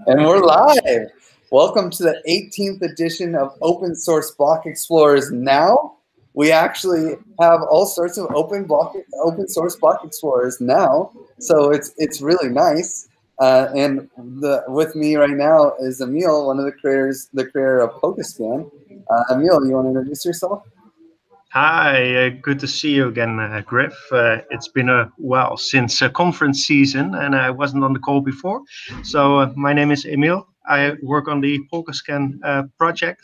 And we're live. Welcome to the 18th edition of Open Source Block Explorers now. We actually have all sorts of open source block explorers now, so it's really nice. With me right now is Emil, one of the creator of Polkascan. Emil, you want to introduce yourself? Hi, good to see you again, Griff. It's been a while since conference season, and I wasn't on the call before. So my name is Emil. I work on the Polkascan project.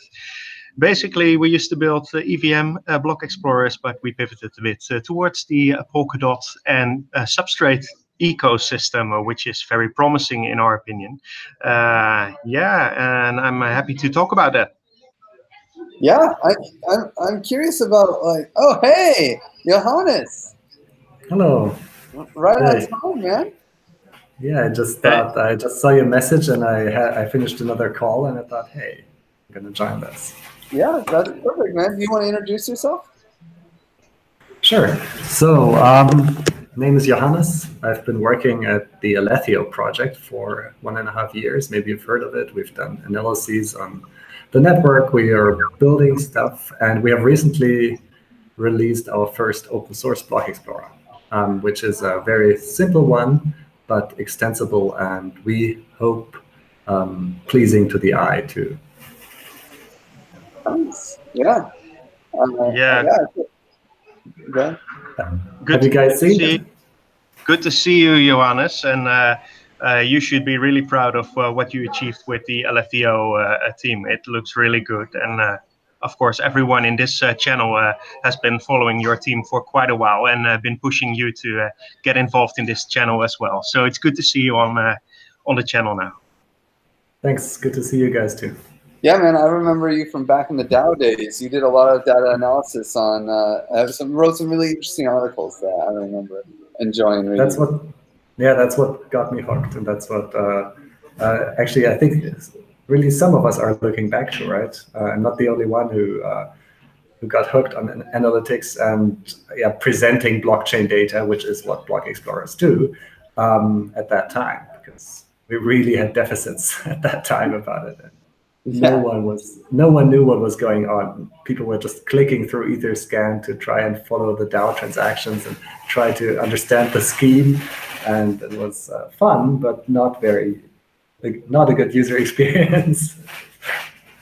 Basically, we used to build EVM block explorers, but we pivoted a bit towards the Polkadot and Substrate ecosystem, which is very promising in our opinion. And I'm happy to talk about that. Yeah, I'm curious about, like, oh hey, Johannes. Hello. Right on time, man. Yeah, I just thought I just saw your message and I finished another call and I thought, hey, I'm gonna join this. Yeah, that's perfect, man. Do you want to introduce yourself? Sure. So, my name is Johannes. I've been working at the Alethio project for 1.5 years. Maybe you've heard of it. We've done analyses on the network. We are building stuff, and we have recently released our first open source block explorer, which is a very simple one, but extensible, and we hope pleasing to the eye too. Nice. Yeah. Good. Have you guys seen it? Good to see you, Johannes, and you should be really proud of what you achieved with the Alethio team. It looks really good, and of course, everyone in this channel has been following your team for quite a while and been pushing you to get involved in this channel as well. So it's good to see you on the channel now. Thanks. Good to see you guys too. Yeah, man. I remember you from back in the DAO days. You did a lot of data analysis on. Wrote some really interesting articles that I remember enjoying reading. That's what got me hooked, and that's what actually I think really some of us are looking back to, right? I'm not the only one who got hooked on analytics and presenting blockchain data, which is what block explorers do at that time, because we really had deficits at that time about it. No one knew what was going on. People were just clicking through Etherscan to try and follow the DAO transactions and try to understand the scheme, and it was fun, but not a good user experience.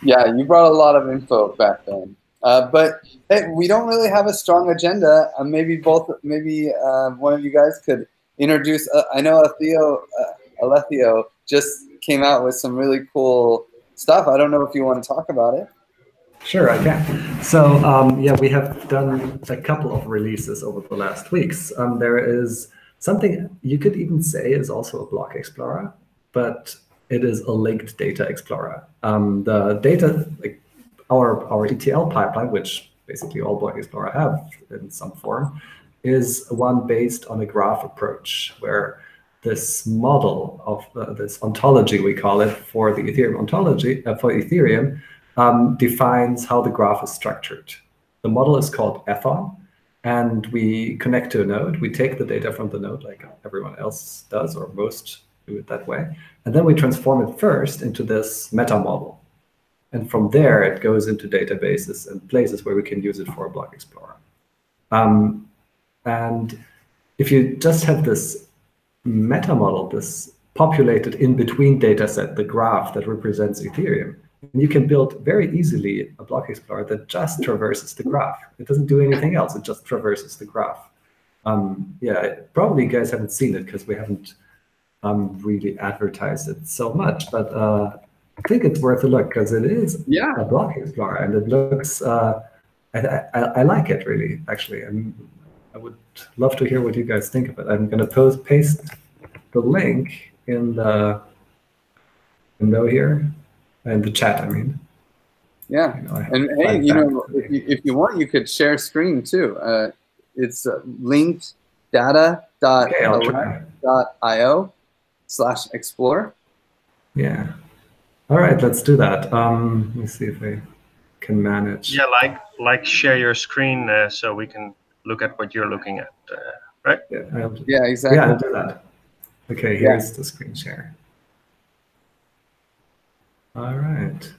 Yeah, you brought a lot of info back then, but hey, we don't really have a strong agenda. Maybe one of you guys could introduce. I know Alethio just came out with some really cool stuff. I don't know if you want to talk about it. Sure, I can. So we have done a couple of releases over the last weeks. There is something you could even say is also a block explorer, but it is a linked data explorer. The data, like our ETL pipeline, which basically all block explorer have in some form, is one based on a graph approach, where this model of this ontology, we call it, for the Ethereum ontology, for Ethereum, defines how the graph is structured. The model is called Ethon, and we connect to a node. We take the data from the node, like everyone else does, or most do it that way. And then we transform it first into this meta model. And from there, it goes into databases and places where we can use it for a block explorer. And if you just have this meta model, this populated in-between data set, the graph that represents Ethereum, you can build very easily a block explorer that just traverses the graph. It doesn't do anything else. It just traverses the graph. Probably you guys haven't seen it because we haven't really advertised it so much, but I think it's worth a look because it is a block explorer, and it looks, I like it really, actually. I would love to hear what you guys think of it. I'm going to paste the link in the window here, in the chat, I mean. Yeah, and hey, if you want, you could share screen too. It's linked data.io/explore. Yeah. All right, let's do that. Let me see if I can manage. Yeah, like share your screen so we can look at what you're looking at, right? Yeah, exactly. Yeah, I'll do that. Okay, here's the screen share. All right.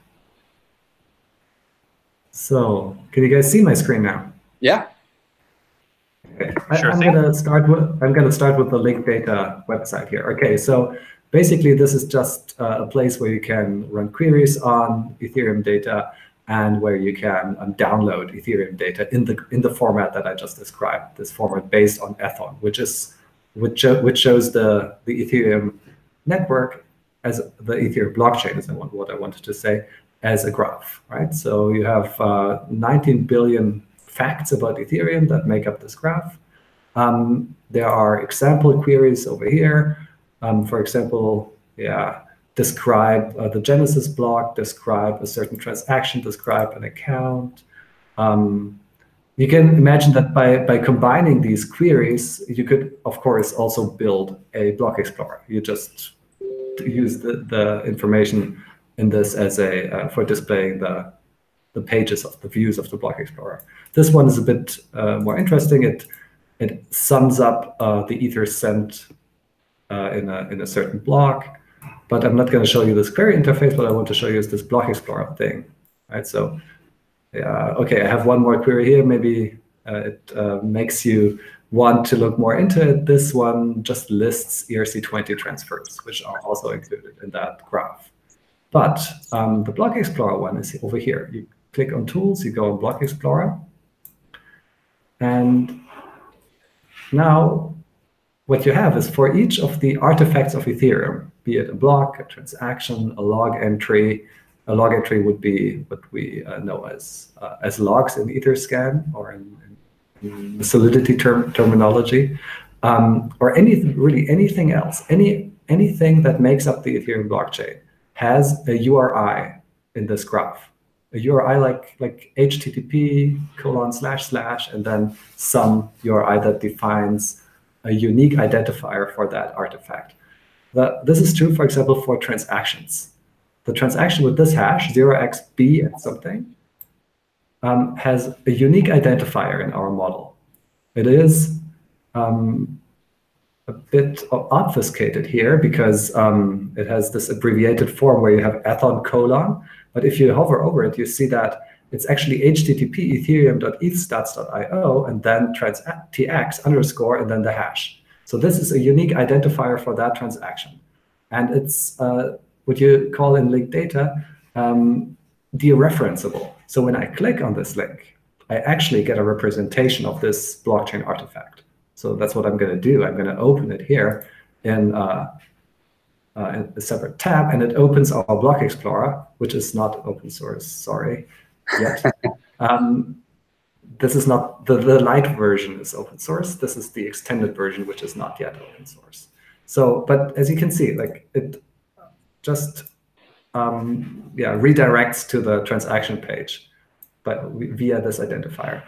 So, can you guys see my screen now? Yeah. Okay. Sure I'm thing. gonna start with the link data website here. Okay, so basically this is just a place where you can run queries on Ethereum data and where you can download Ethereum data in the format that I just described. This format based on Ethon, which shows the Ethereum network as the Ethereum blockchain, is what I wanted to say, as a graph, right? So you have 19 billion facts about Ethereum that make up this graph. There are example queries over here. For example, describe the Genesis block, describe a certain transaction, describe an account. You can imagine that by combining these queries, you could, of course, also build a block explorer. You just use the information in this as for displaying the pages of the views of the block explorer. This one is a bit more interesting. It sums up the ether sent in a certain block, but I'm not going to show you this query interface. What I want to show you is this block explorer thing, right? So, okay, I have one more query here. Maybe it makes you want to look more into it. This one just lists ERC20 transfers, which are also included in that graph. But the block explorer one is over here. You click on tools, you go on block explorer, and now what you have is for each of the artifacts of Ethereum, be it a block, a transaction, a log entry. A log entry would be what we know as logs in Etherscan or in the Solidity terminology, or anything else, anything that makes up the Ethereum blockchain has a URI in this graph. A URI like HTTP : / and then some URI that defines a unique identifier for that artifact. This is true, for example, for transactions. The transaction with this hash, 0xb and something, has a unique identifier in our model. It is a bit obfuscated here because it has this abbreviated form where you have ethon : but if you hover over it, you see that it's actually http ethereum.ethstats.io and then tx_ and then the hash. So this is a unique identifier for that transaction. And it's what you call in linked data dereferenceable. So when I click on this link, I actually get a representation of this blockchain artifact. So that's what I'm going to do. I'm going to open it here in a separate tab, and it opens our block explorer, which is not open source, sorry, yet. This is not, the light version is open source. This is the extended version, which is not yet open source. So, but as you can see, like it just redirects to the transaction page, but via this identifier.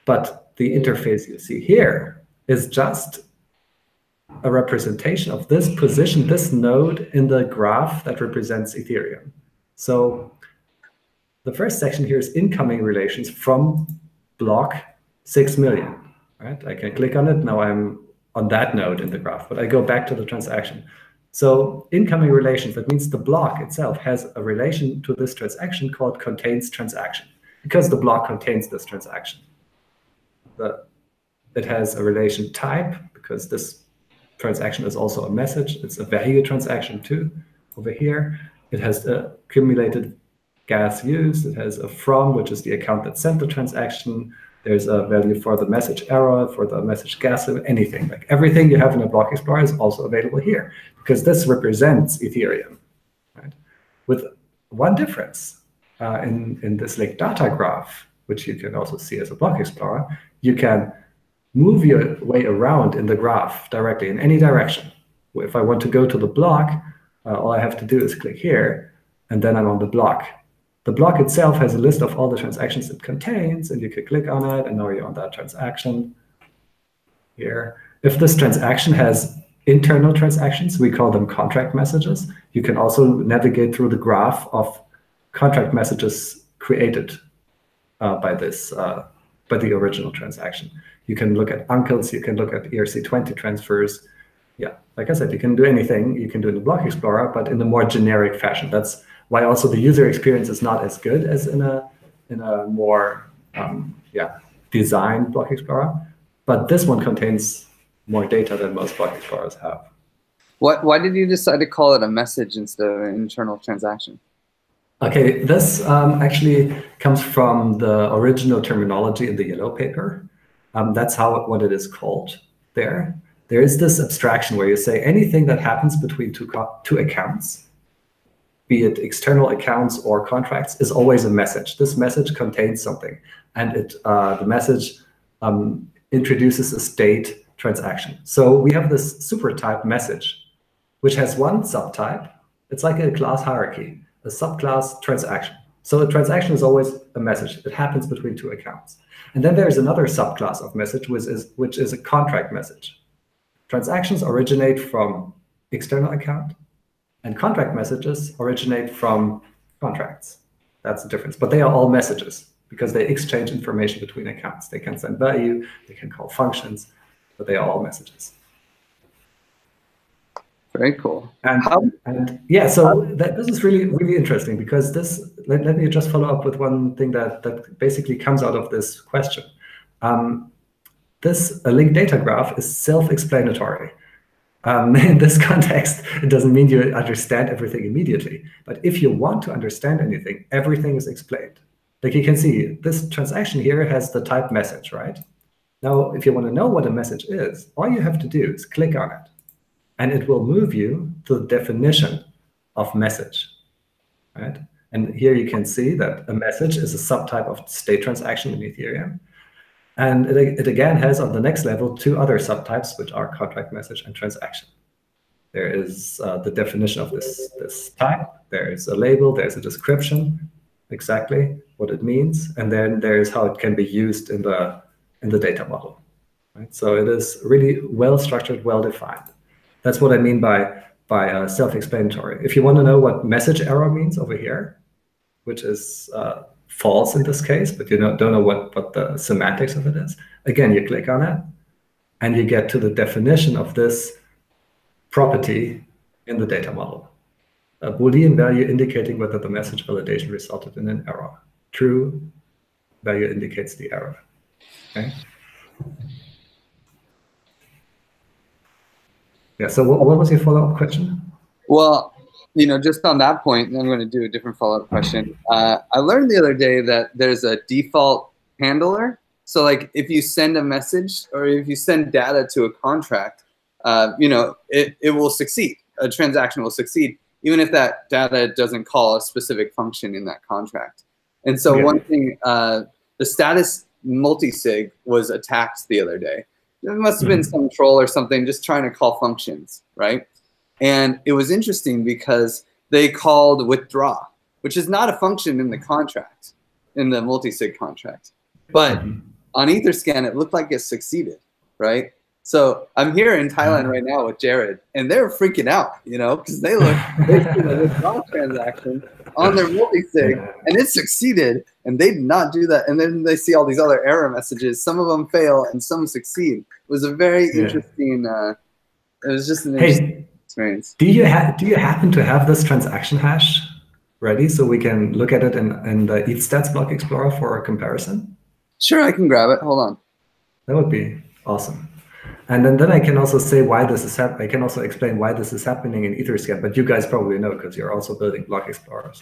But the interface you see here is just a representation of this position, this node in the graph that represents Ethereum. So the first section here is incoming relations from block 6 million, right? I can click on it. Now I'm on that node in the graph, but I go back to the transaction. So incoming relations, that means the block itself has a relation to this transaction called contains transaction, because the block contains this transaction. It has a relation type, because this transaction is also a message. It's a value transaction too, over here. It has accumulated gas used. It has a from, which is the account that sent the transaction. There's a value for the message error, for the message gas, anything. Like everything you have in a block explorer is also available here, because this represents Ethereum, right? With one difference. In this linked data graph, which you can also see as a block explorer, you can move your way around in the graph directly in any direction. If I want to go to the block, all I have to do is click here, and then I'm on the block. The block itself has a list of all the transactions it contains, and you can click on it, and now you're on that transaction here. If this transaction has internal transactions, we call them contract messages. You can also navigate through the graph of contract messages created by the original transaction. You can look at uncles, you can look at ERC20 transfers. Yeah, like I said, you can do anything you can do in the block explorer, but in a more generic fashion. That's why also the user experience is not as good as in a more designed block explorer. But this one contains more data than most block explorers have. Why did you decide to call it a message instead of an internal transaction? Okay, this actually comes from the original terminology in the yellow paper. That's what it is called there. There is this abstraction where you say anything that happens between two accounts, be it external accounts or contracts, is always a message. This message contains something, and the message introduces a state transaction. So we have this super type message, which has one subtype. It's like a class hierarchy, a subclass transaction. So a transaction is always a message. It happens between two accounts. And then there's another subclass of message, which is a contract message. Transactions originate from external account, and contract messages originate from contracts. That's the difference. But they are all messages because they exchange information between accounts. They can send value, they can call functions, but they are all messages. Very cool. And yeah, so this is really, really interesting because this, let me just follow up with one thing that basically comes out of this question. A linked data graph is self-explanatory. In this context, it doesn't mean you understand everything immediately. But if you want to understand anything, everything is explained. Like you can see, this transaction here has the type message, right? Now, if you want to know what a message is, all you have to do is click on it. And it will move you to the definition of message, right? And here you can see that a message is a subtype of state transaction in Ethereum. And it again has on the next level two other subtypes, which are contract message and transaction. There is the definition of this type. There is a label. There's a description, exactly what it means. And then there's how it can be used in the data model, right? So it is really well structured, well defined. That's what I mean by self-explanatory. If you want to know what message error means over here, which is false in this case, but you don't know what the semantics of it is, again, you click on it, and you get to the definition of this property in the data model. A Boolean value indicating whether the message validation resulted in an error. True value indicates the error. Okay. Yeah, so what was your follow-up question? Well, just on that point, I'm going to do a different follow-up question. I learned the other day that there's a default handler. So like if you send a message or if you send data to a contract, it will succeed. A transaction will succeed, even if that data doesn't call a specific function in that contract. And so one thing, the status multisig was attacked the other day. There must have been some troll or something just trying to call functions, right? And it was interesting because they called withdraw, which is not a function in the contract, in the multisig contract. But on Etherscan, it looked like it succeeded, right? So I'm here in Thailand right now with Jared, and they're freaking out, because they see the withdraw transaction on their multisig, and it succeeded, and they did not do that. And then they see all these other error messages. Some of them fail, and some succeed. It was a very interesting. It was just an interesting experience. Do you happen to have this transaction hash ready so we can look at it in the EthStats block explorer for a comparison? Sure, I can grab it. Hold on. That would be awesome. And then I can also say why this is happening. I can also explain why this is happening in Etherscan, but you guys probably know because you're also building block explorers.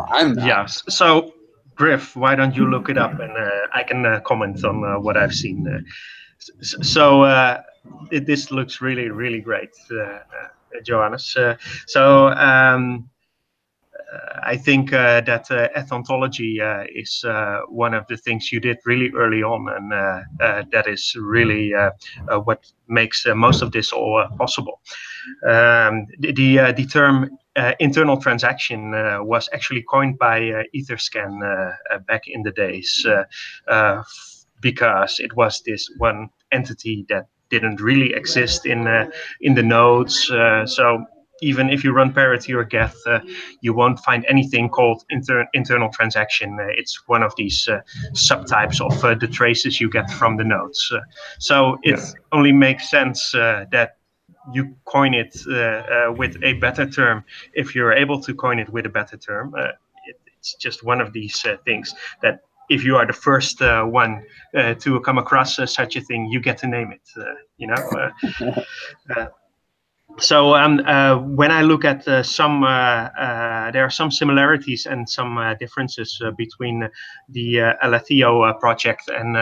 I'm not. Yeah. So, Griff, why don't you look it up and I can comment on what I've seen. This looks really, really great, Johannes. I think that ethontology is one of the things you did really early on, and that is really what makes most of this all possible. The term internal transaction was actually coined by Etherscan back in the days because it was this one entity that didn't really exist in the nodes. So even if you run parity or Geth, you won't find anything called internal transaction. It's one of these subtypes of the traces you get from the nodes. So it only makes sense that you coin it with a better term, if you're able to coin it with a better term, it's just one of these things that if you are the first one to come across such a thing, you get to name it. So when I look at some, there are some similarities and some differences between the Alethio project and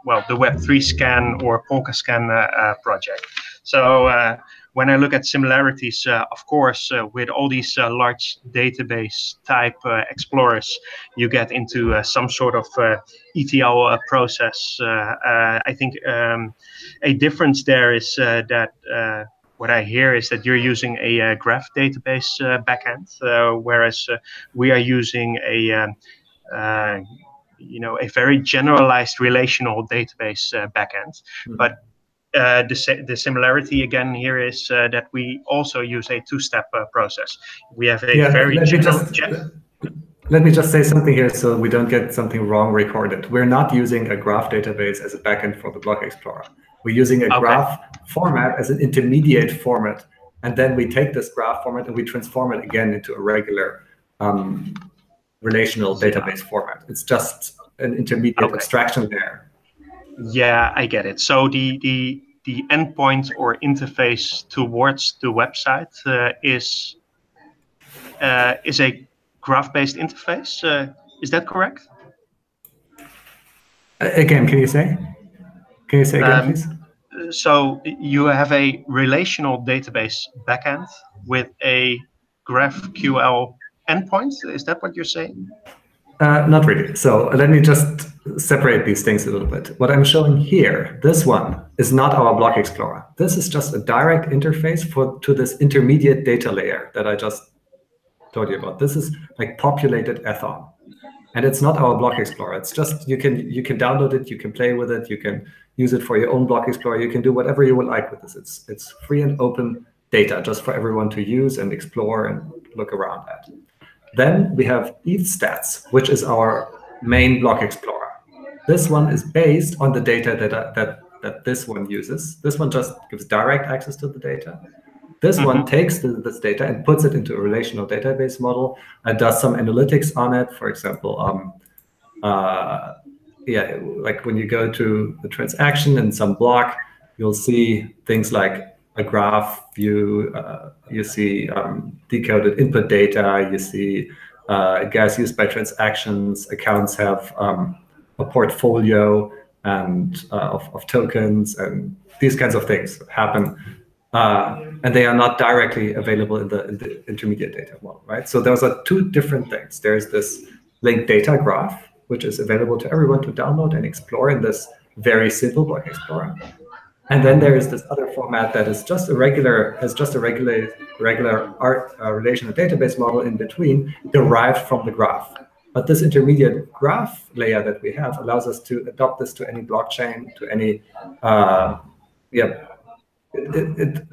well, the Web3 scan or Polkascan project. So when I look at similarities, of course, with all these large database type explorers, you get into some sort of ETL process. I think a difference there is that what I hear is that you're using a graph database backend, whereas we are using a a very generalized relational database backend. But the similarity again here is that we also use a two-step process. We have a very general. Let me just say something here so we don't get something wrong recorded. We're not using a graph database as a backend for the Block Explorer. We're using a graph format as an intermediate format. And then we take this graph format and we transform it again into a regular relational database format. It's just an intermediate abstraction there. Yeah, I get it. So the endpoint or interface towards the website is a graph-based interface. Is that correct? Again, can you say? Can you say again, please? So you have a relational database backend with a GraphQL endpoint. Is that what you're saying? Not really. So let me just separate these things a little bit. What I'm showing here, this one is not our Block Explorer. This is just a direct interface to this intermediate data layer that I just told you about. This is like populated Ethon. And it's not our Block Explorer. It's just you can download it, you can play with it, you can use it for your own Block Explorer, you can do whatever you would like with this. It's free and open data just for everyone to use and explore and look around at. Then we have EthStats, which is our main Block Explorer. This one is based on the data that this one uses. This one just gives direct access to the data. This one takes this data and puts it into a relational database model and does some analytics on it. For example, like when you go to the transaction in some block, you'll see things like a graph view, you see decoded input data, you see gas used by transactions, accounts have a portfolio and of tokens, and these kinds of things happen. And they are not directly available in the intermediate data model, right? So those are two different things. There's this linked data graph, which is available to everyone to download and explore in this very simple Block Explorer. And then there is this other format that is just a regular relational database model in between, derived from the graph. But this intermediate graph layer that we have allows us to adopt this to any blockchain, to any it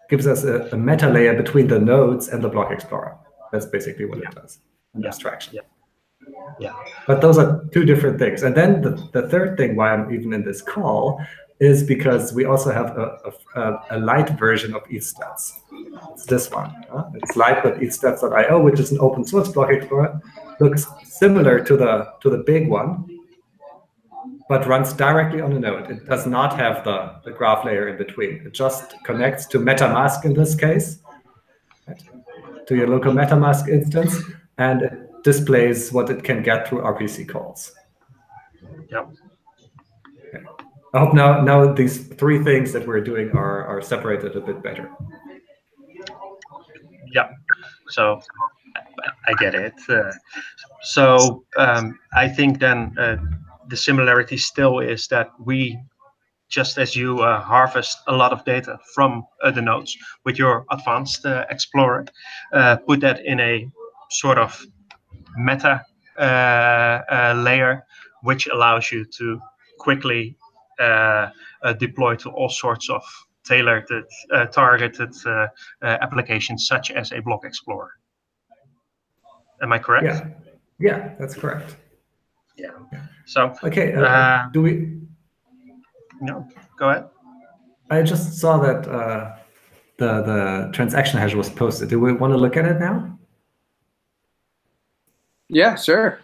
gives us a meta layer between the nodes and the Block Explorer. That's basically what it does, an abstraction. Yeah. But those are two different things. And then the third thing why I'm even in this call is because we also have a light version of EthStats. It's this one. It's light.ethstats.io, which is an open source Block Explorer. Looks similar to the big one, but runs directly on a node. It does not have the graph layer in between. It just connects to MetaMask in this case, right? To your local MetaMask instance, and it displays what it can get through RPC calls. Yep. Okay. I hope now these three things that we're doing are separated a bit better. Yeah. So I get it. So I think then the similarity still is that we, just as you harvest a lot of data from the nodes with your advanced Explorer, put that in a sort of meta layer, which allows you to quickly deploy to all sorts of tailored, targeted applications, such as a Block Explorer. Am I correct? Yeah, that's correct. Yeah. So okay, do we? No, go ahead. I just saw that the transaction hash was posted. Do we want to look at it now? Yeah, sure.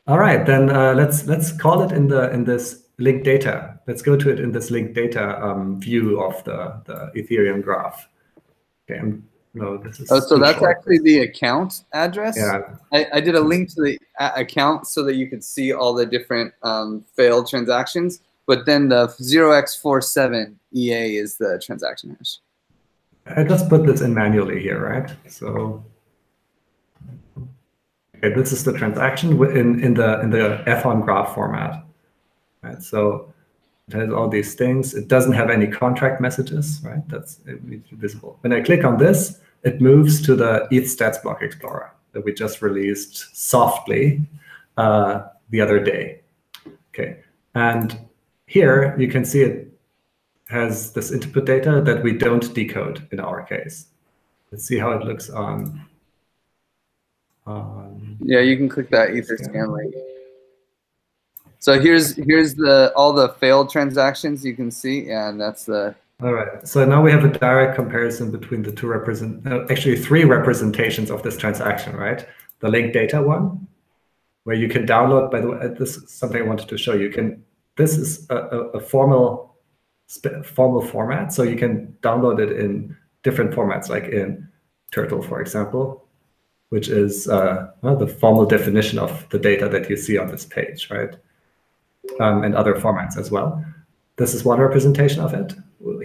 All right, then let's call it in this linked data. Let's go to it in this linked data view of the Ethereum graph. Okay, no, this is so that's short. Actually the account address. Yeah, I did a link to the account so that you could see all the different failed transactions. But then the 0x47 EA is the transaction hash. I just put this in manually here, right? So. Okay, this is the transaction in the F1 graph format, right? So it has all these things. It doesn't have any contract messages, right? That's visible. When I click on this, it moves to the ETH stats block explorer that we just released softly the other day. Okay, and here you can see it has this input data that we don't decode in our case. Let's see how it looks on. Yeah, you can click that Etherscan link. So here's all the failed transactions you can see, and that's the. All right. So now we have a direct comparison between the two actually three representations of this transaction, right? The linked data one, where you can download. By the way, this is something I wanted to show you. This is a formal format, so you can download it in different formats, like in Turtle, for example, which is the formal definition of the data that you see on this page, right? And other formats as well. This is one representation of it.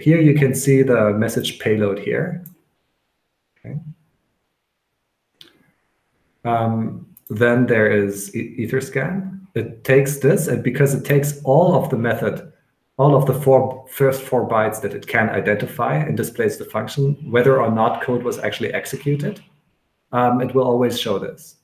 Here you can see the message payload here. Okay. Then there is Etherscan. It takes this, and because it takes all of the method, all of the first four bytes that it can identify and displays the function, whether or not code was actually executed, it will always show this.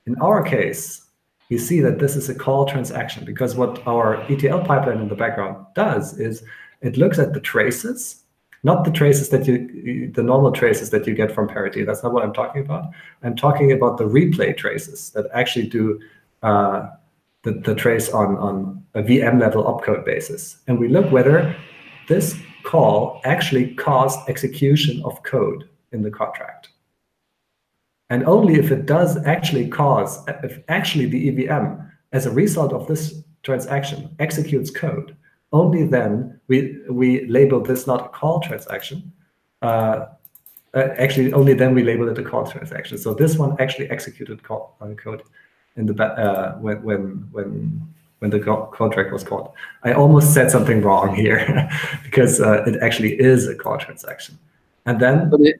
In our case, we see that this is a call transaction because what our ETL pipeline in the background does is it looks at the traces, not the traces that the normal traces that you get from parity. That's not what I'm talking about. I'm talking about the replay traces that actually do the trace on a VM level opcode basis. And we look whether this call actually caused execution of code in the contract. And only if it does actually if actually the EVM, as a result of this transaction, executes code, only then we label this not a call transaction. Actually, only then we label it a call transaction. So this one actually executed code in the when the contract was called. I almost said something wrong here because it actually is a call transaction. And then, but it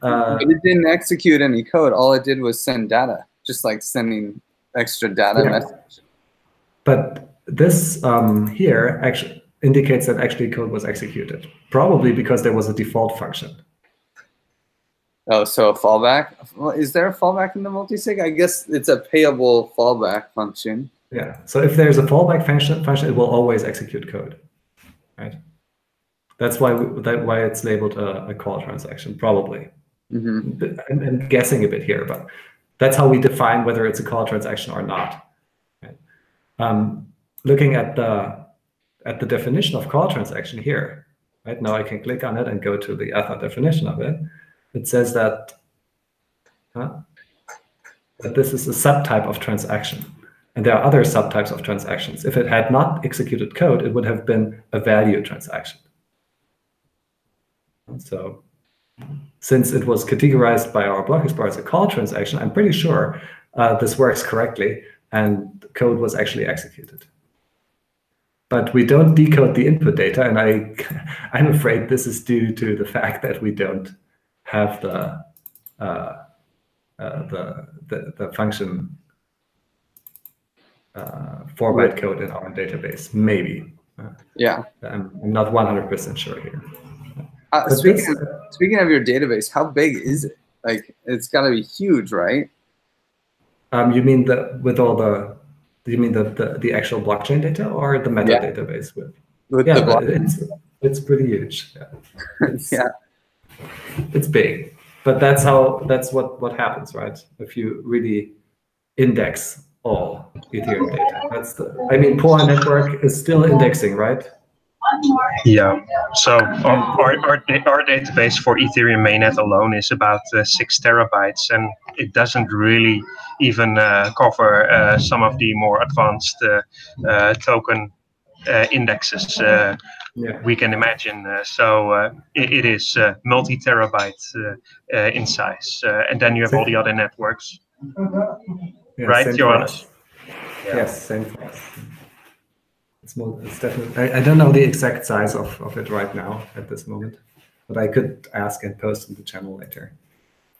didn't execute any code. All it did was send data, just like sending extra data message. But this here actually indicates that actually code was executed, probably because there was a default function. Oh, so a fallback? Well, is there a fallback in the multisig? I guess it's a payable fallback function. Yeah. So if there's a fallback function, it will always execute code, right? That's why it's labeled a call transaction, probably. Mm-hmm. I'm guessing a bit here, but that's how we define whether it's a call transaction or not. Right? Looking at the definition of call transaction here, right now I can click on it and go to the Ether definition of it. It says that this is a subtype of transaction, and there are other subtypes of transactions. If it had not executed code, it would have been a value transaction. So since it was categorized by our block explorer as a call transaction, I'm pretty sure this works correctly and code was actually executed. But we don't decode the input data, and I'm afraid this is due to the fact that we don't have the function 4-byte code in our database. Maybe. Yeah. I'm not 100% sure here. Speaking of your database, how big is it? Like, it's got to be huge, right? You mean with all the? You mean the actual blockchain data or the meta database with it's pretty huge. Yeah. It's big, but that's what happens, right? If you really index all Ethereum data, I mean, Polar network is still indexing, right? Yeah. So our database for Ethereum mainnet alone is about 6 terabytes, and it doesn't really even cover some of the more advanced token indexes we can imagine. It is multi-terabyte in size, and then you have all the other networks. Yeah, right, Johannes? Yeah. Yes, same for us. It's definitely. I don't know the exact size of it right now at this moment, but I could ask and post in the channel later.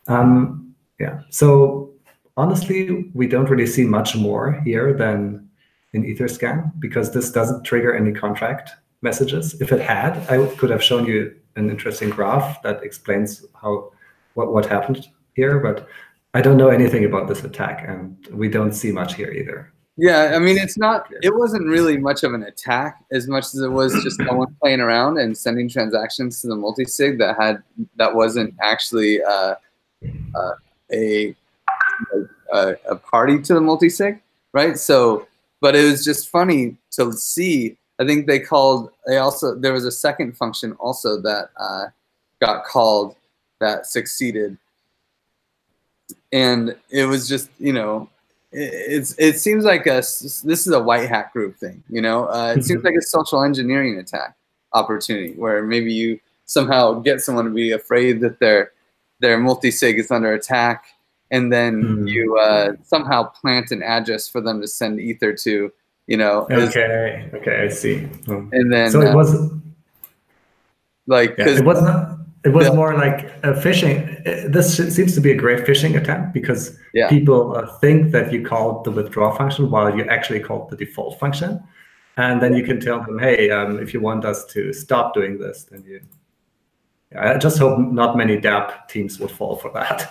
Yeah. So honestly, we don't really see much more here than in Etherscan because this doesn't trigger any contract messages. If it had, I could have shown you an interesting graph that explains what happened here, but I don't know anything about this attack, and we don't see much here either. Yeah, I mean, it wasn't really much of an attack as much as it was just someone playing around and sending transactions to the multisig that wasn't actually a party to the multisig, right? So, but it was just funny to see. I think there was a second function also that got called that succeeded, and it was just, you know, it seems like this is a white hat group thing, you know. It seems like a social engineering attack opportunity where maybe you somehow get someone to be afraid that their multisig is under attack, and then you somehow plant an address for them to send ether to, you know. Okay, I see. And then so it was like, it was not. It was more like a phishing. This seems to be a great phishing attempt because people think that you called the withdraw function while you actually called the default function. And then you can tell them, hey, if you want us to stop doing this, then you... I just hope not many dApp teams would fall for that.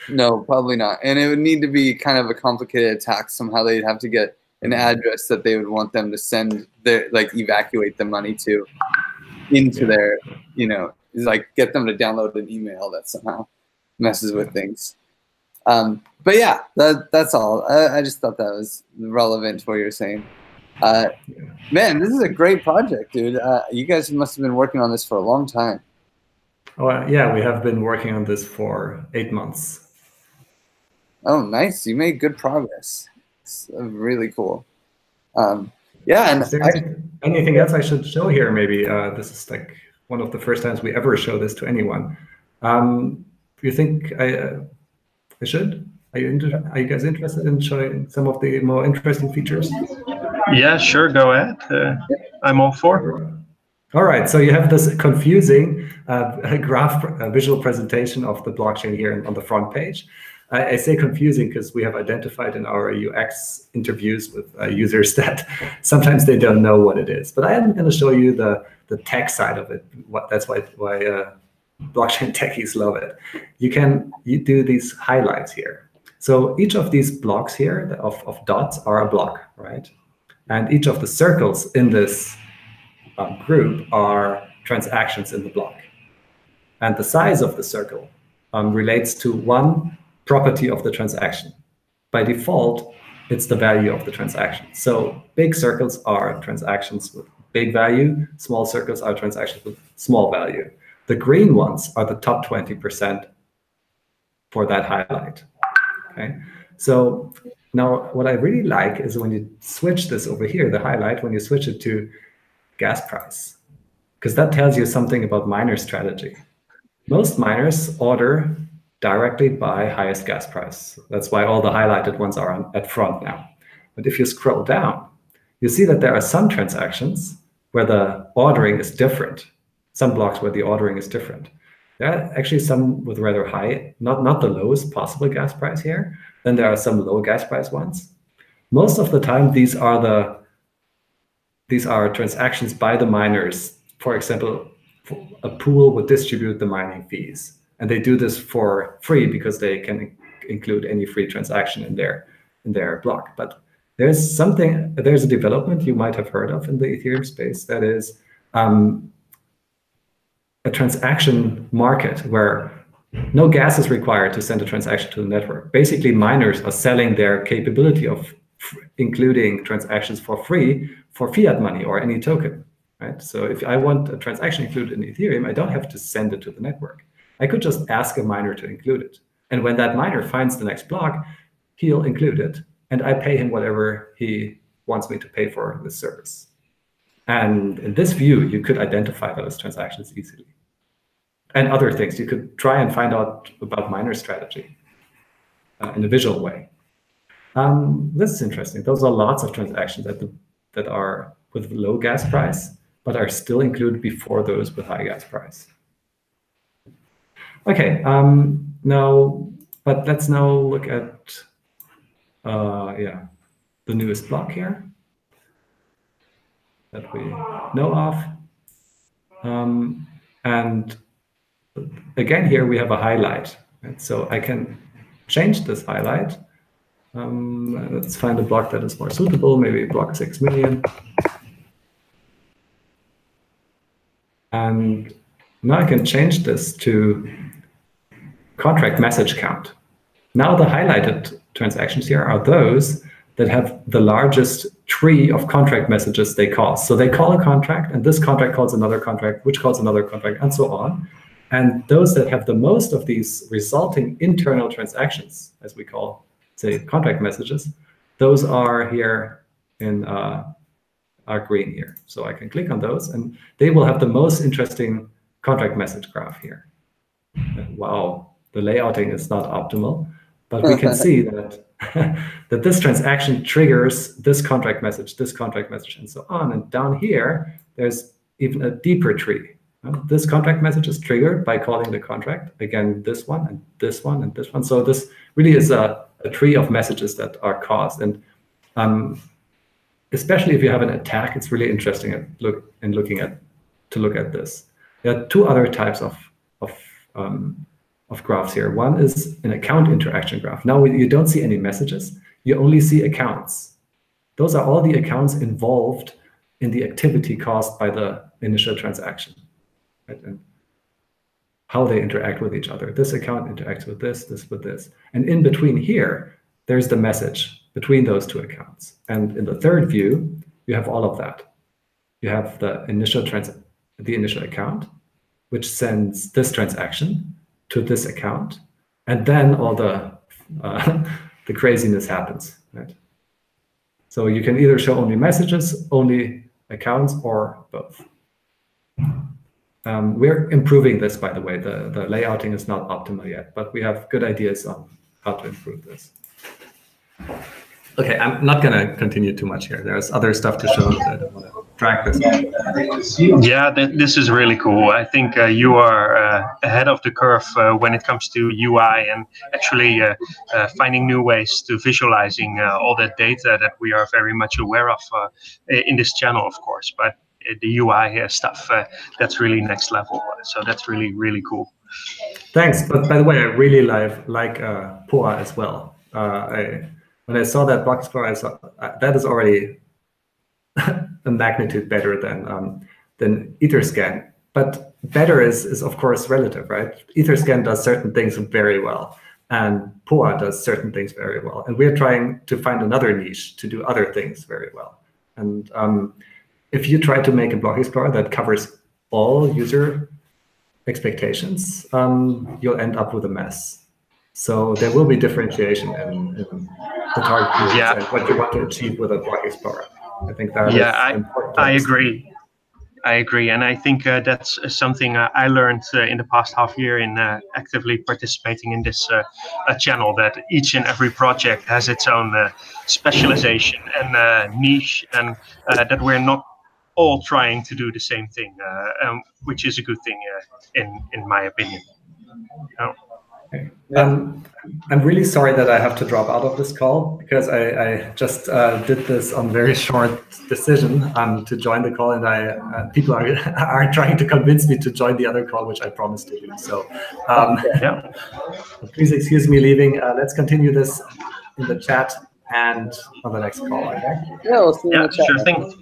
No, probably not. And it would need to be kind of a complicated attack. Somehow they'd have to get an address that they would want them to send their, like, evacuate the money to into their, you know, is like get them to download an email that somehow messes with things. But yeah, that's all. I just thought that was relevant to what you're saying. Man, this is a great project, dude. You guys must have been working on this for a long time. Oh, yeah, we have been working on this for 8 months. Oh, nice. You made good progress. It's really cool. Yeah, and is there anything else I should show here? Maybe this is like one of the first times we ever show this to anyone. Do you think I should? Are you guys interested in showing some of the more interesting features? Yeah, sure. Go ahead. I'm all for. All right. So you have this confusing graph visual presentation of the blockchain here on the front page. I say confusing because we have identified in our UX interviews with users that sometimes they don't know what it is. But I am going to show you the tech side of it. That's why blockchain techies love it. You do these highlights here. So each of these blocks here of dots are a block, right? And each of the circles in this group are transactions in the block. And the size of the circle relates to one property of the transaction. By default, it's the value of the transaction. So big circles are transactions with big value. Small circles are transactions with small value. The green ones are the top 20% for that highlight. Okay. So now what I really like is when you switch this over here, the highlight, when you switch it to gas price, because that tells you something about miner strategy. Most miners order directly by highest gas price. That's why all the highlighted ones are at front now. But if you scroll down, you see that there are some transactions where the ordering is different. Some blocks where the ordering is different. There are actually some with rather high, not the lowest possible gas price here. Then there are some low gas price ones. Most of the time, these are transactions by the miners. For example, a pool would distribute the mining fees. And they do this for free because they can include any free transaction in their block. But there's a development you might have heard of in the Ethereum space that is a transaction market where no gas is required to send a transaction to the network. Basically, miners are selling their capability of including transactions for free for fiat money or any token. right? So if I want a transaction included in Ethereum, I don't have to send it to the network. I could just ask a miner to include it. And when that miner finds the next block, he'll include it, and I pay him whatever he wants me to pay for this service. And in this view, you could identify those transactions easily. And other things, you could try and find out about miner strategy in a visual way. This is interesting. Those are lots of transactions that are with low gas price, but are still included before those with high gas price. Okay, but let's now look at the newest block here that we know of. And again, here we have a highlight. Right? So I can change this highlight. Let's find a block that is more suitable, maybe block 6 million. And now I can change this to contract message count. Now the highlighted transactions here are those that have the largest tree of contract messages they call. So they call a contract, and this contract calls another contract, which calls another contract, and so on. And those that have the most of these resulting internal transactions, as we call, say, contract messages, those are here in are green here. So I can click on those, and they will have the most interesting contract message graph here. Wow, the layouting is not optimal, but we can see that that this transaction triggers this contract message, and so on. And down here, there's even a deeper tree. This contract message is triggered by calling the contract. Again, this one, and this one, and this one. So this really is a tree of messages that are caused. And especially if you have an attack, it's really interesting to look at this. There are two other types of graphs here. One is an account interaction graph. Now you don't see any messages, you only see accounts. Those are all the accounts involved in the activity caused by the initial transaction, right? And how they interact with each other. This account interacts with this with this. And in between here, there's the message between those two accounts. And in the third view, you have all of that. You have the initial account, which sends this transaction to this account, and then all the craziness happens, right? So you can either show only messages, only accounts, or both. We're improving this, by the way. The layouting is not optimal yet, but we have good ideas on how to improve this. Okay, I'm not going to continue too much here. There's other stuff to show that I don't want to drag this. Yeah, this is really cool. I think you are ahead of the curve when it comes to UI and actually finding new ways to visualizing all that data that we are very much aware of in this channel, of course. But the UI stuff, that's really next level. So that's really, really cool. Thanks. But by the way, I really like POA as well. When I saw that Block Explorer, I saw that is already a magnitude better than Etherscan. But better is of course relative, right? Etherscan does certain things very well, and POA does certain things very well. And we're trying to find another niche to do other things very well. And if you try to make a Block Explorer that covers all user expectations, you'll end up with a mess. So there will be differentiation in the target groups and what you want to achieve with a Block Explorer. I think that is important. I agree. I agree, and I think that's something I learned in the past half year in actively participating in this channel, that each and every project has its own specialization and niche, and that we're not all trying to do the same thing, which is a good thing in my opinion. Okay. I'm really sorry that I have to drop out of this call, because I just did this on very short decision to join the call, and people are trying to convince me to join the other call, which I promised to do. So please excuse me leaving. Let's continue this in the chat and on the next call. Okay? Yeah, we'll see you in the chat. Sure thing.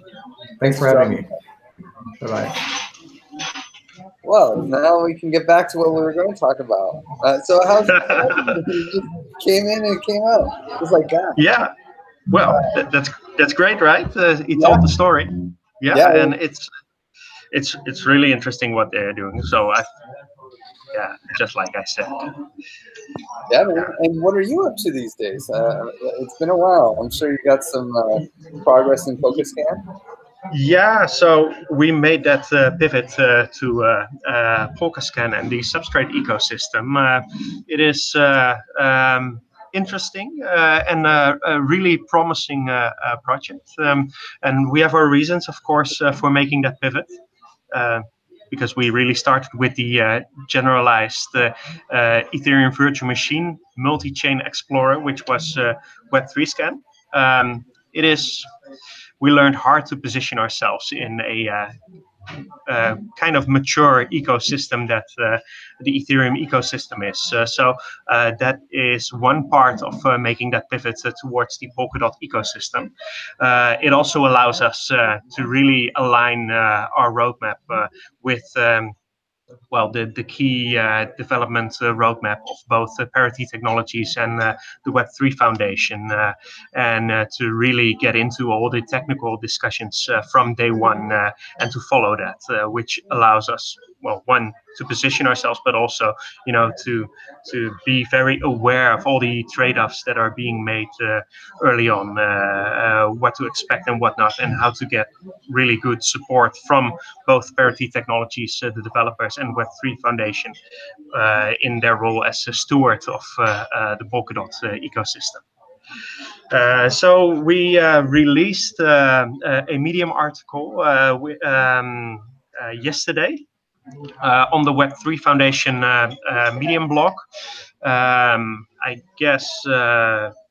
Thanks for having me. Bye-bye. Well, now we can get back to what we were going to talk about. So how's it? You just came in and came out just like that. Yeah. Well, that's great, right? He told the story. Yeah, and it's really interesting what they're doing. So yeah, just like I said. Yeah, man. And what are you up to these days? It's been a while. I'm sure you got some progress in Polkascan. Yeah, so we made that pivot to Polkascan and the substrate ecosystem. It is interesting and a really promising project. And we have our reasons, of course, for making that pivot. Because we really started with the generalized Ethereum virtual machine multi-chain explorer, which was Web3 scan. We learned hard to position ourselves in a kind of mature ecosystem that the Ethereum ecosystem is. So that is one part of making that pivot towards the Polkadot ecosystem. It also allows us to really align our roadmap with well, the key development roadmap of both Parity Technologies and the Web3 Foundation, and to really get into all the technical discussions from day one and to follow that, which allows us, well, one, to position ourselves, but also, you know, to be very aware of all the trade-offs that are being made early on, what to expect and what not, and how to get really good support from both Parity Technologies, the developers, and Web3 Foundation in their role as a steward of the Polkadot ecosystem. So we released a Medium article yesterday on the Web3 Foundation Medium blog. I guess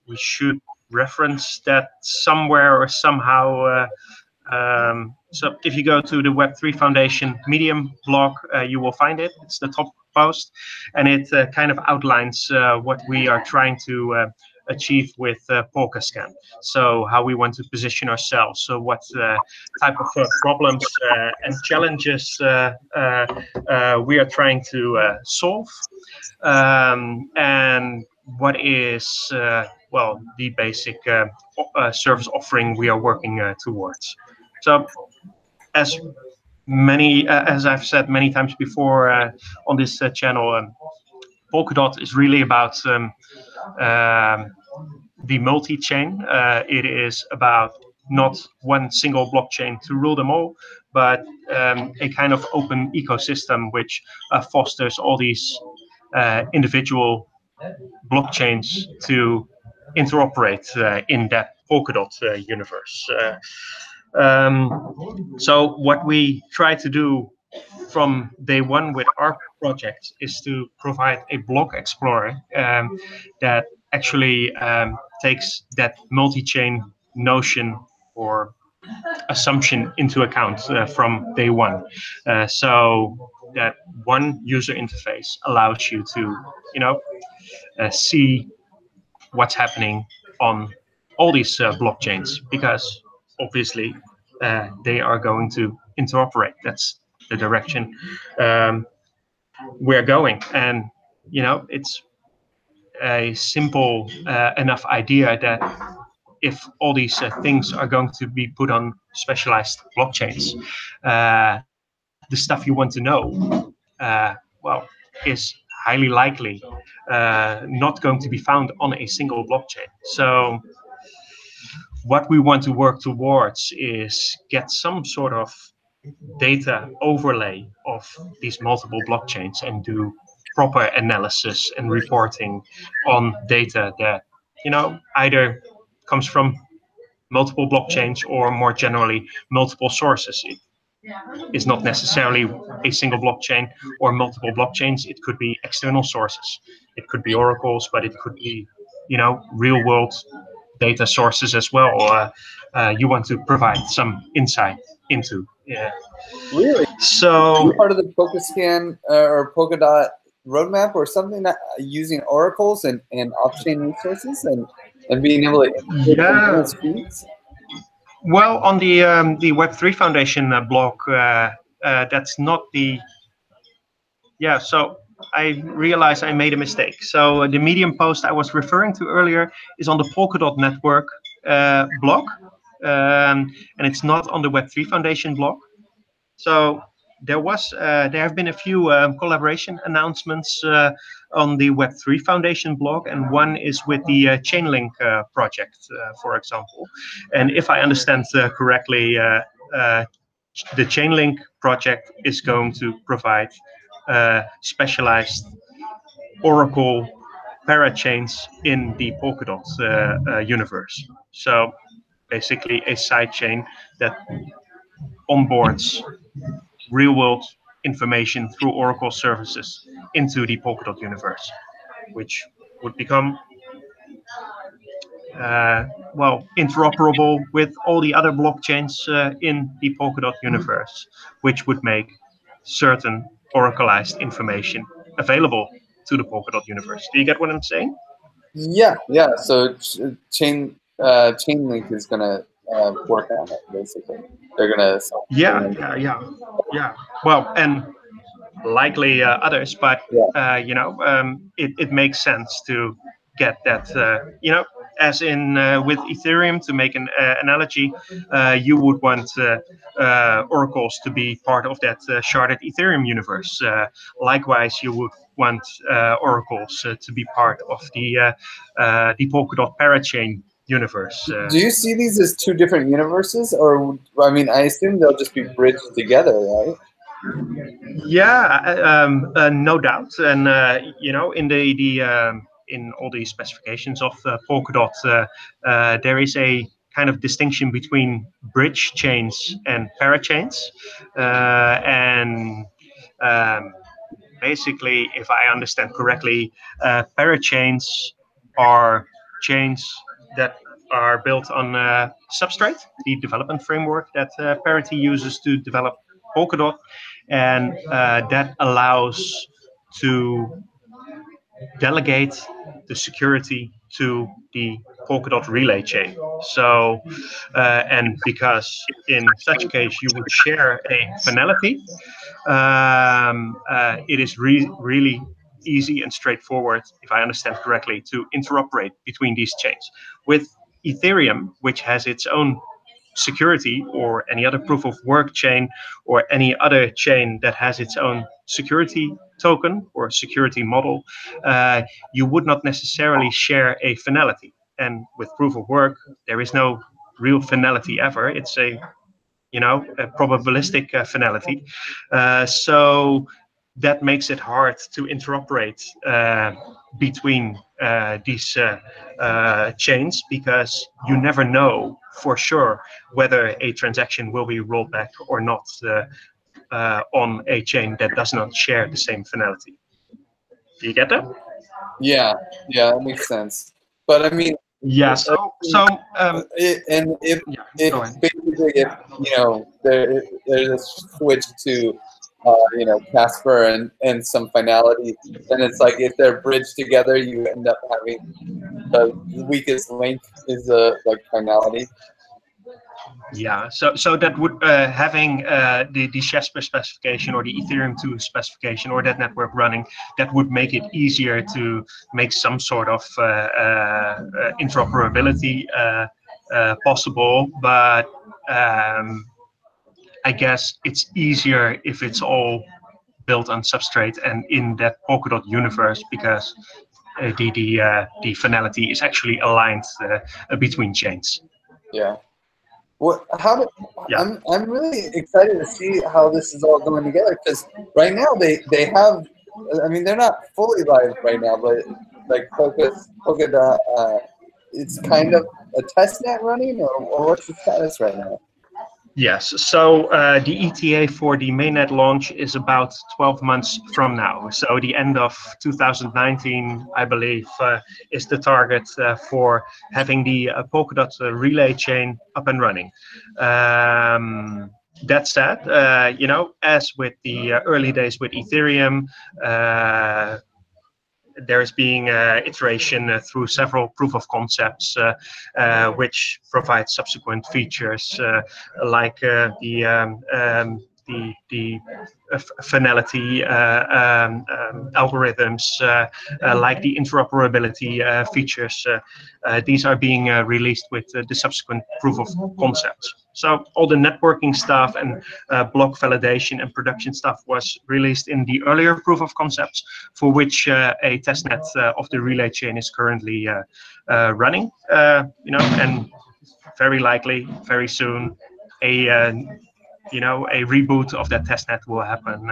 we should reference that somewhere or somehow. So if you go to the Web3 Foundation Medium blog, you will find it. It's the top post, and it kind of outlines what we are trying to achieve with Polkascan. So how we want to position ourselves. So what type of problems and challenges we are trying to solve, and what is well, the basic service offering we are working towards. So, as I've said many times before on this channel, Polkadot is really about the multi-chain. It is about not one single blockchain to rule them all, but a kind of open ecosystem which fosters all these individual blockchains to interoperate in that Polkadot universe. So what we try to do from day one with our project is to provide a block explorer that actually takes that multi-chain notion or assumption into account from day one. So that one user interface allows you to, you know, see what's happening on all these blockchains, because obviously they are going to interoperate. That's the direction we're going. And, you know, it's a simple enough idea that if all these things are going to be put on specialized blockchains, the stuff you want to know, well, is highly likely not going to be found on a single blockchain. So what we want to work towards is get some sort of data overlay of these multiple blockchains and do proper analysis and reporting on data that, you know, either comes from multiple blockchains or more generally multiple sources. It is not necessarily a single blockchain or multiple blockchains. It could be external sources. It could be oracles, but it could be, you know, real world data sources as well. You want to provide some insight into. Yeah. Really? So part of the Polkascan or Polkadot roadmap or something that using oracles and off-chain resources and being able to yeah. feeds? Well, on the Web3 Foundation blog, that's not the. Yeah, so I realized I made a mistake. So the Medium post I was referring to earlier is on the Polkadot network blog, and it's not on the Web3 Foundation blog. So there have been a few collaboration announcements on the Web3 Foundation blog, and one is with the Chainlink project, for example. And if I understand correctly, the Chainlink project is going to provide specialized Oracle parachains in the Polkadot universe. So basically a sidechain that onboards real-world information through Oracle services into the Polkadot universe, which would become well, interoperable with all the other blockchains in the Polkadot universe, which would make certain oracleized information available to the Polkadot universe. Do you get what I'm saying? Yeah, yeah. So Chainlink is gonna work on it basically. They're gonna. Yeah. Well, and likely others, but you know, it makes sense to get that. You know, as in with Ethereum, to make an analogy, you would want oracles to be part of that sharded Ethereum universe. Likewise, you would want oracles to be part of the Polkadot parachain universe. Do you see these as two different universes, or I mean, I assume they'll just be bridged together, right? Yeah, no doubt, and you know, in in all the specifications of Polkadot, there is a kind of distinction between bridge chains and parachains, and basically, if I understand correctly, parachains are chains that are built on Substrate, the development framework that Parity uses to develop Polkadot, and that allows to delegate the security to the Polkadot relay chain. So, and because in such a case you would share a finality, it is really easy and straightforward, if I understand correctly, to interoperate between these chains. With Ethereum, which has its own security, or any other proof of work chain, or any other chain that has its own security token or security model, you would not necessarily share a finality. And with proof of work, there is no real finality ever. It's a, you know, a probabilistic finality. So that makes it hard to interoperate between these chains, because you never know for sure whether a transaction will be rolled back or not on a chain that does not share the same finality. Do you get that? Yeah, yeah, that makes sense. But I mean, yeah. And if basically, if you know, there's a switch to you know, Casper and some finality, then it's like if they're bridged together, you end up having the weakest link is like finality. Yeah, so that would having the Shesper specification or the Ethereum 2 specification or that network running, that would make it easier to make some sort of interoperability possible. But I guess it's easier if it's all built on Substrate and in that Polkadot universe, because the finality is actually aligned between chains. Yeah. What? I'm really excited to see how this is all going together, because right now they have, I mean, they're not fully live right now, but like Polkadot, it's kind of a test net running, or what's the status right now? Yes, so the ETA for the mainnet launch is about 12 months from now. So the end of 2019, I believe, is the target for having the Polkadot relay chain up and running. That said, you know, as with the early days with Ethereum, there is being iteration through several proof of concepts, which provide subsequent features like the the finality algorithms, like the interoperability features. These are being released with the subsequent proof of concepts. So all the networking stuff and block validation and production stuff was released in the earlier proof of concepts, for which a testnet of the relay chain is currently running. And very likely, very soon, a reboot of that testnet will happen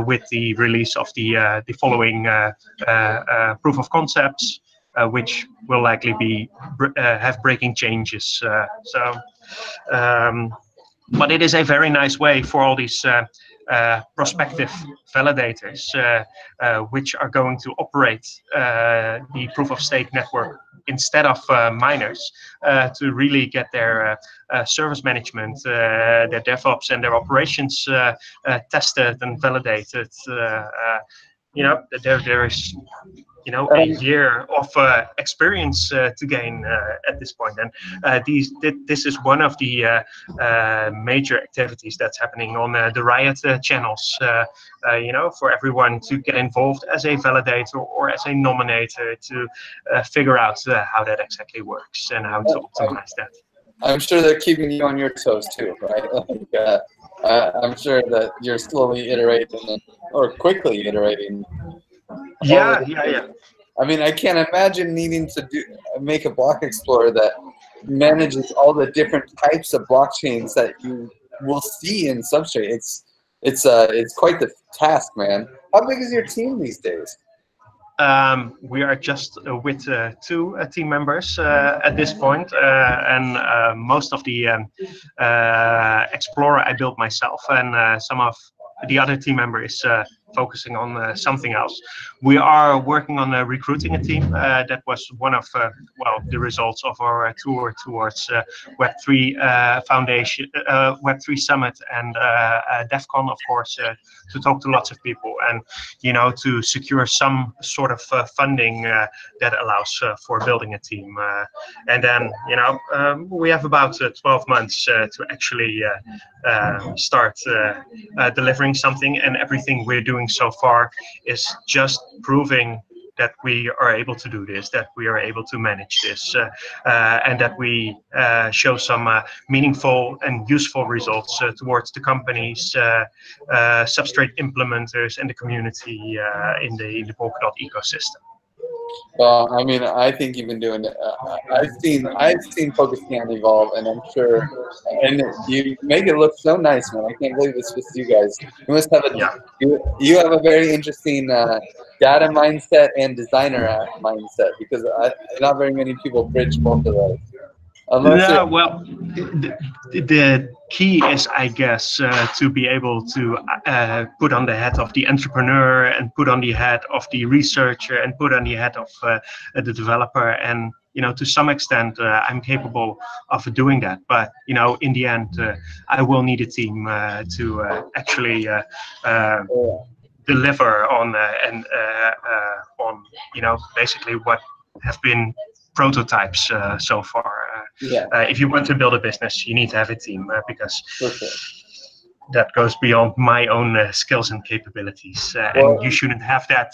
with the release of the following proof of concepts, which will likely be have breaking changes. But it is a very nice way for all these prospective validators, which are going to operate the proof of stake network instead of miners, to really get their service management, their DevOps and their operations tested and validated. There is a year of experience to gain at this point, and this is one of the major activities that's happening on the Riot channels. For everyone to get involved as a validator or as a nominator to figure out how that exactly works and how to optimize that. I'm sure they're keeping you on your toes too, right? Like, I'm sure that you're slowly iterating or quickly iterating. Yeah. I mean, I can't imagine needing to make a block explorer that manages all the different types of blockchains that you will see in Substrate. It's quite the task, man. How big is your team these days? We are just with 2 team members at this point, and most of the Explorer I built myself, and some of the other team member is focusing on something else. We are working on recruiting a team. That was one of the results of our tour towards Web3 Foundation, Web3 Summit, and DEF CON, of course, to talk to lots of people and to secure some sort of funding that allows for building a team. And then we have about 12 months to actually start delivering something, and everything we're doing so far is just proving that we are able to do this, that we are able to manage this, and that we show some meaningful and useful results towards the companies, Substrate implementers, and the community in the Polkadot ecosystem. Well, I mean, I think you've been doing it. I've seen Polkascan evolve, and I'm sure, and you make it look so nice, man. I can't believe it's just you guys. You must have you have a very interesting data mindset and designer mindset, because not very many people bridge both of those. Yeah, well, the key is, I guess, to be able to put on the hat of the entrepreneur, and put on the hat of the researcher, and put on the hat of the developer. And to some extent, I'm capable of doing that. But in the end, I will need a team to actually deliver on basically what have been prototypes so far. If you want to build a business, you need to have a team, because that goes beyond my own skills and capabilities, and you shouldn't have that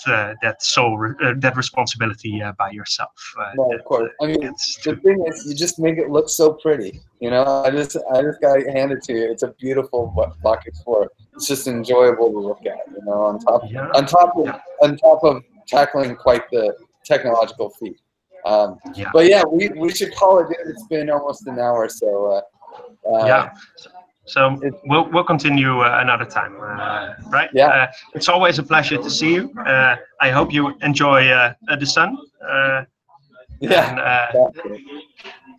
responsibility by yourself. Of course. I mean, the thing is, you just make it look so pretty. I just gotta hand it to you. It's a beautiful block explorer. It's just enjoyable to look at. On top of tackling quite the technological feat. But yeah, we should call it. It's been almost an hour, so so we'll continue another time, right? Yeah. It's always a pleasure to see you. I hope you enjoy the sun.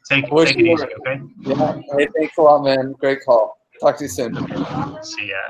Take it easy, okay? Yeah. Hey, thanks a lot, man. Great call. Talk to you soon. See ya.